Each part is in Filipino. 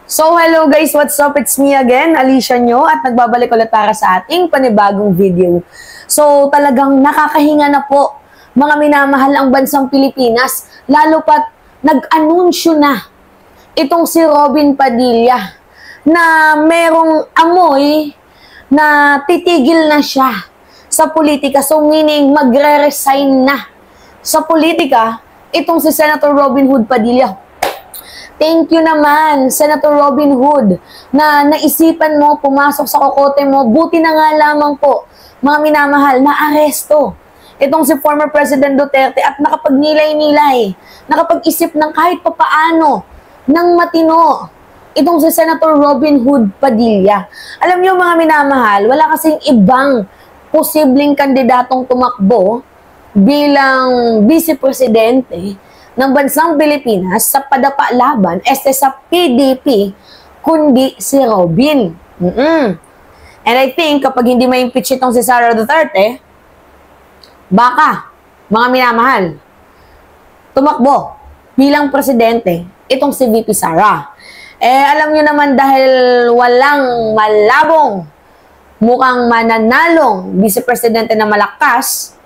So, hello guys, what's up? It's me again, Alicia Nyo, at nagbabalik ulit para sa ating panibagong video. So, talagang nakakahinga na po, mga minamahal ang bansang Pilipinas, lalo pat nag-anunsyo na itong si Robin Padilla na merong amoy na titigil na siya sa politika. So, meaning magre-resign na sa politika itong si Senator Robin Hood Padilla. Thank you naman, Senator Robin Hood, na naisipan mo, pumasok sa kokote mo. Buti na nga lamang po, mga minamahal, na aresto itong si former President Duterte at nakapagnilay-nilay, nakapag-isip ng kahit papaano, ng matino, itong si Senator Robin Hood Padilla. Alam niyo mga minamahal, wala kasing ibang posibleng kandidatong tumakbo bilang vice presidente ng bansang Pilipinas sa padapa laban sa PDP, kundi si Robin. And I think kapag hindi ma-impeach itong si Sara Duterte, baka, mga minamahal, tumakbo bilang presidente itong si VP Sara. Alam nyo naman dahil walang malabong mukhang mananalong vice-presidente na malakas,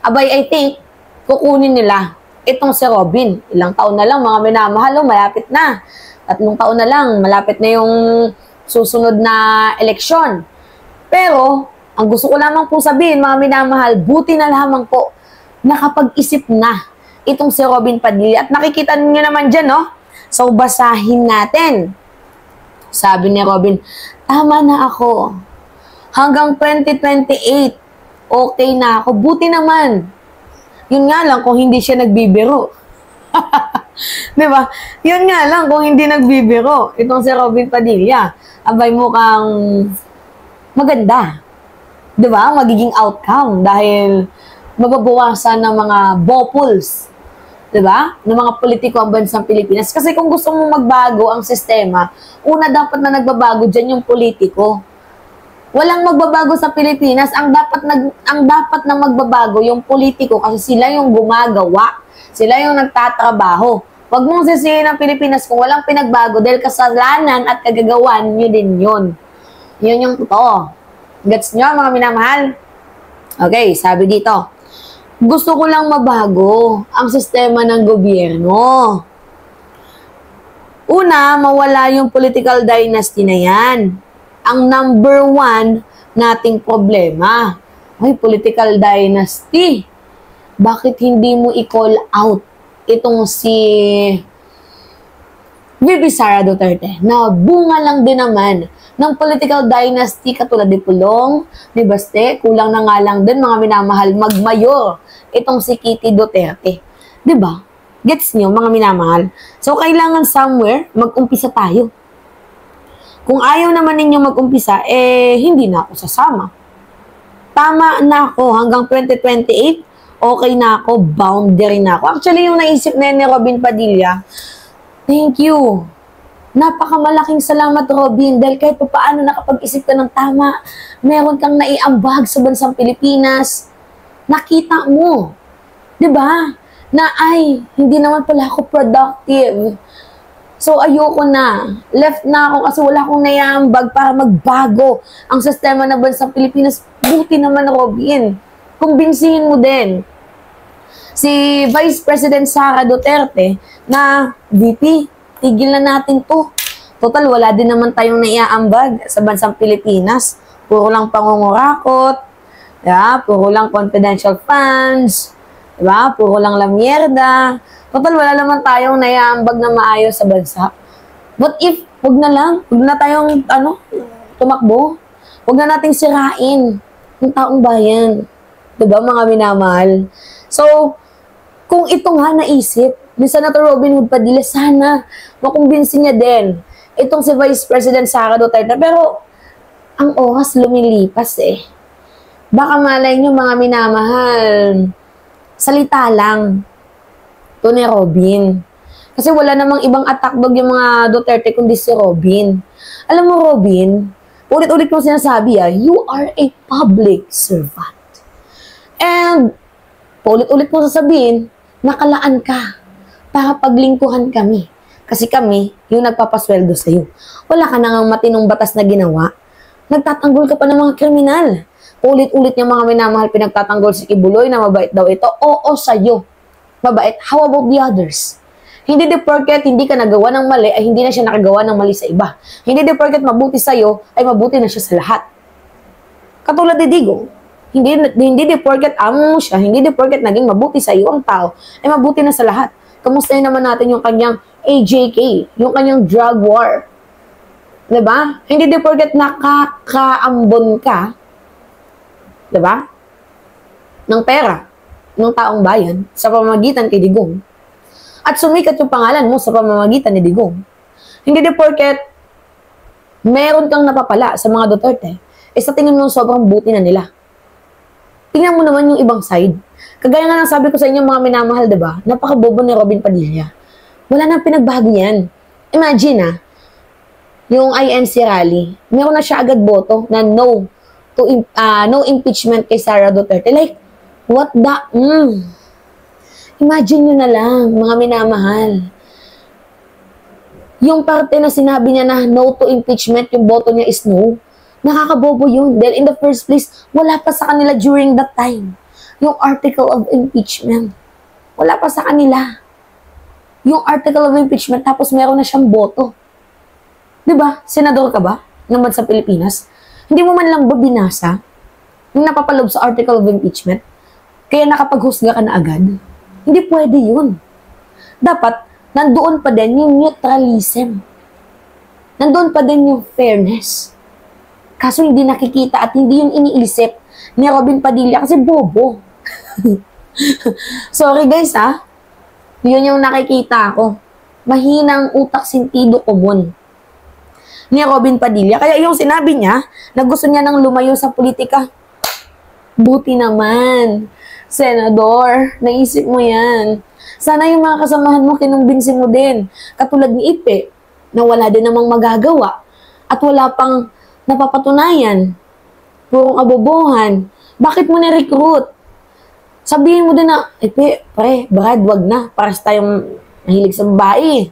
abay I think kukunin nila itong si Robin. Ilang taon na lang, mga minamahal, malapit na. 3 taon na lang, malapit na yung susunod na eleksyon. Pero, ang gusto ko lamang po sabihin, mga minamahal, buti na lamang po nakapag-isip na itong si Robin Padilla. At nakikita niyo naman dyan, no? So, basahin natin. Sabi ni Robin, tama na ako. Hanggang 2028, okay na ako. Buti naman. Yun nga lang kung hindi siya nagbibiro. Diba? Yun nga lang kung hindi nagbibiro. Itong si Robin Padilla. Abay mukhang maganda. Diba? Magiging outcome dahil mababawasan ng mga bopuls. Diba? Ng mga politiko ang bansang Pilipinas. Kasi kung gusto mong magbago ang sistema, una dapat na nagbabago dyan yung politiko. Walang magbabago sa Pilipinas, ang dapat na magbabago yung politiko kasi sila yung gumagawa, sila yung nagtatrabaho. Huwag mong sisihin ang Pilipinas kung walang pinagbago dahil kasalanan at kagagawan nyo din yun. Yun yung totoo. Gets nyo, mga minamahal? Okay, sabi dito, gusto ko lang mabago ang sistema ng gobyerno. Una, mawala yung political dynasty na yan. Ang number 1 nating problema ay political dynasty. Bakit hindi mo i-call out itong si VP Sara Duterte na bunga lang din naman ng political dynasty katulad ni Pulong, ni Baste, kulang na nga lang din mga minamahal magmayor itong si Kitty Duterte. Diba? Gets nyo mga minamahal? So kailangan somewhere mag-umpisa tayo. Kung ayaw naman ninyo mag-umpisa, hindi na ako sasama. Tama na ako hanggang 2028, okay na ako, boundary na ako. Actually, yung naisip na ni Robin Padilla, thank you. Napakamalaking salamat, Robin, dahil kahit pa paano nakapag-isip ka ng tama, meron kang naiambag sa bansang Pilipinas, nakita mo, di ba? Na ay, hindi naman pala ako productive. So, ayoko na. Left na ako kasi wala akong naiambag para magbago ang sistema ng bansang Pilipinas. Buti naman, Robin. Kumbinsihin mo din si Vice President Sara Duterte na, VP, tigil na natin to. Total, wala din naman tayong naiambag sa bansang Pilipinas. Puro lang pangungurakot, yeah, puro lang confidential funds, diba? Puro lang lamierda. Total, wala naman tayong naiambag na maayos sa bansa. But if, huwag na tayong, tumakbo. Huwag na nating sirain yung taong bayan. Diba, mga minamahal? So, kung ito nga naisip ni Senator Robin Hood Padilla, sana makumbinsin niya din itong si Vice President Sara Duterte. Pero, ang oras lumilipas Baka malay nyo, mga minamahal, salita lang to ni Robin. Kasi wala namang ibang attack dog yung mga Duterte kundi si Robin. Alam mo, Robin, ulit-ulit mo sinasabi, you are a public servant. And, ulit-ulit mo sasabihin, nakalaan ka para paglingkuhan kami. Kasi kami, yung nagpapasweldo sa'yo. Wala ka na nga matinong batas na ginawa. Nagtatanggol ka pa ng mga kriminal. Ulit-ulit niya mga minamahal pinagtatanggol si Kibuloy na mabait daw ito. Oo, sa'yo. Mabait. How about the others? Hindi de porket hindi ka nagawa ng mali, ay hindi na siya nakagawa ng mali sa iba. Hindi de porket mabuti sa'yo, ay mabuti na siya sa lahat. Katulad ni Digong. Hindi de porket amo mo siya, hindi de porket naging mabuti sa'yo ang tao, ay mabuti na sa lahat. Kamustahin naman natin yung kanyang AJK, yung kanyang drug war. Diba? Hindi de porket nakakaambon ka, diba? Ng pera, ng taong bayan, sa pamamagitan kay Digong. At sumikat yung pangalan mo sa pamamagitan ni Digong. Hindi de porket meron kang napapala sa mga Duterte, sa tingin mo sobrang buti na nila. Tingnan mo naman yung ibang side. Kagaya nga ng sabi ko sa inyo mga minamahal, diba? Napakabobo ni Robin Padilla. Wala nang pinagbago yan. Imagine yung INC rally, meron na siya agad boto na no impeachment kay Sara Duterte. Like, what the... Imagine nyo na lang, mga minamahal. Yung parte na sinabi niya na no to impeachment, yung boto niya is no, nakakabobo yun. Dahil in the first place, wala pa sa kanila during that time. Yung article of impeachment. Wala pa sa kanila. Yung article of impeachment, tapos meron na siyang boto. Diba? Senador ka ba? Ng bansang Pilipinas? Hindi mo man lang ba binasa yung napapalob sa article of impeachment? Kaya nakapaghusga ka na agad? Hindi pwede yun. Dapat, nandoon pa din yung neutralism. Nandoon pa din yung fairness. Kaso hindi nakikita at hindi yung iniisip ni Robin Padilla kasi bobo. Sorry guys Yun yung nakikita ko. Mahinang utak sentido komon ni Robin Padilla. Kaya yung sinabi niya na gusto niya nang lumayo sa politika, buti naman. Senador, naisip mo yan. Sana yung mga kasamahan mo, kinumbinsin mo din. Katulad ni Ipe, na wala din namang magagawa. At wala pang napapatunayan. Purong abobohan. Bakit mo na-recruit? Sabihin mo din na, Ipe, pre, Brad, wag na. Paras tayong mahilig sa babae.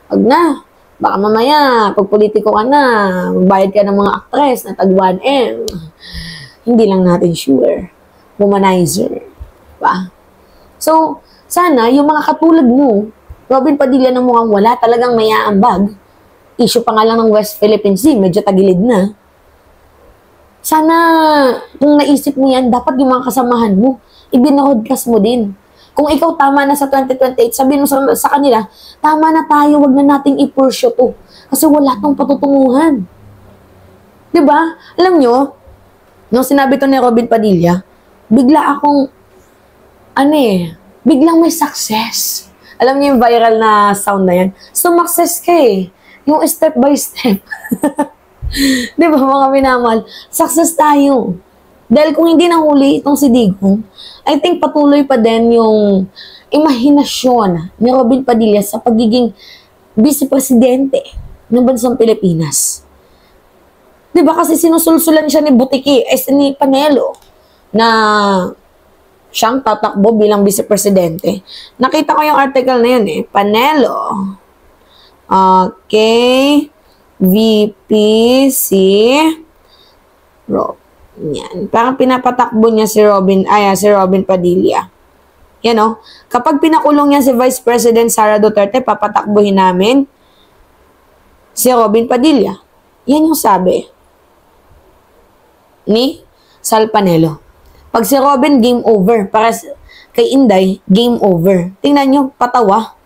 Wag na. Baka mamaya, pag politiko ka na, magbayad ka ng mga actress na tag 1M. Hindi lang natin sure. Womanizer. Diba? So, sana, yung mga katulad mo, Robin Padilla na mukhang wala talagang mayaambag. Issue pa nga lang ng West Philippine Sea, medyo tagilid na. Sana, kung naisip mo yan, dapat yung mga kasamahan mo, ibinroadcast mo din. Kung ikaw tama na sa 2028, sabihin mo sa kanila, tama na tayo, wag na nating i-pursue to. Kasi wala tong patutunguhan. Diba? Alam nyo, nung sinabi to ni Robin Padilla, bigla akong, biglang may success. Alam niyo yung viral na sound na yan? Sumakses ka Yung step by step. Di ba mga minamahal? Success tayo. Dahil kung hindi nahuli itong si Digong, I think patuloy pa din yung imahinasyon ni Robin Padilla sa pagiging vice-presidente ng bansang Pilipinas. Di ba kasi sinusulsulan siya ni Butiki, ni Panelo, na siyang tatakbo bilang vice-presidente. Nakita ko yung article na yun Panelo. Okay. VP si Rob. Yan. Parang pinapatakbo niya si Robin Padilla. Yan Kapag pinakulong niya si Vice President Sara Duterte, papatakbuhin namin si Robin Padilla. Yan yung sabi ni Sal Panelo. Pag si Robin, game over. Para kay Inday, game over. Tingnan nyo, patawa.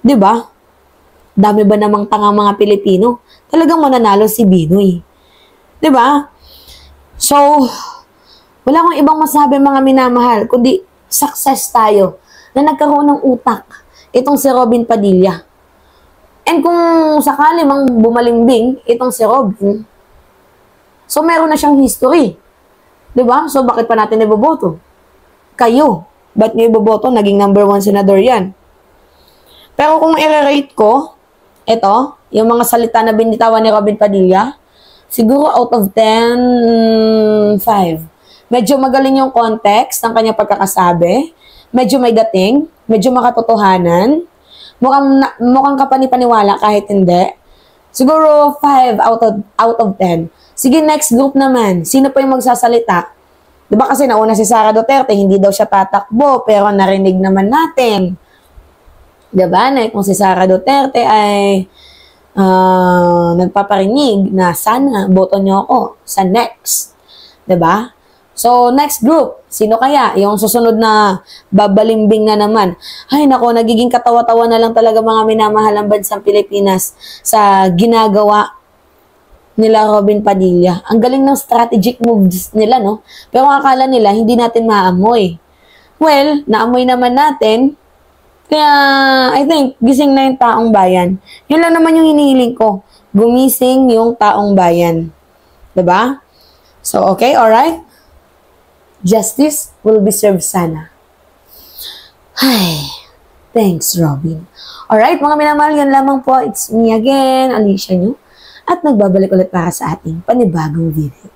Diba? Dami ba namang tanga mga Pilipino? Talagang mananalo si Binoy. Diba? So, wala akong ibang masabi mga minamahal, kundi success tayo na nagkaroon ng utak itong si Robin Padilla. And kung sakali mang bumalimbing itong si Robin, so meron na siyang history. Diba? So, bakit pa natin iboboto? Kayo. Ba't nyo iboboto? Naging number 1 senador yan. Pero kung i-rate ko, ito, yung mga salita na binitawan ni Robin Padilla, siguro out of 10, 5. Medyo magaling yung context ng kanyang pagkakasabi. Medyo may dating. Medyo makatotohanan. mukhang kapani-paniwala kahit hindi. Siguro 5 out of 10. Sige, next group naman. Sino pa yung magsasalita? Diba kasi nauna si Sara Duterte, hindi daw siya tatakbo, pero narinig naman natin. Diba? Na kung si Sara Duterte ay nagpaparinig na sana boto niyo ako sa next. Diba? So, next group, sino kaya? Yung susunod na babalimbing na naman. Ay, nako, nagiging katawa-tawa na lang talaga mga minamahalang bansang Pilipinas sa ginagawa nila Robin Padilla. Ang galing ng strategic moves nila, no? Pero ang akala nila, hindi natin maamoy. Well, naamoy naman natin. Kaya, I think, gising na yung taong bayan. Yun lang naman yung hinihiling ko. Gumising yung taong bayan. Diba? So, okay, alright? Justice will be served sana. Ay, thanks, Robin. Alright, mga minamahal, yan lamang po. It's me again, Alicia nyo. At nagbabalik ulit para sa ating panibagong video.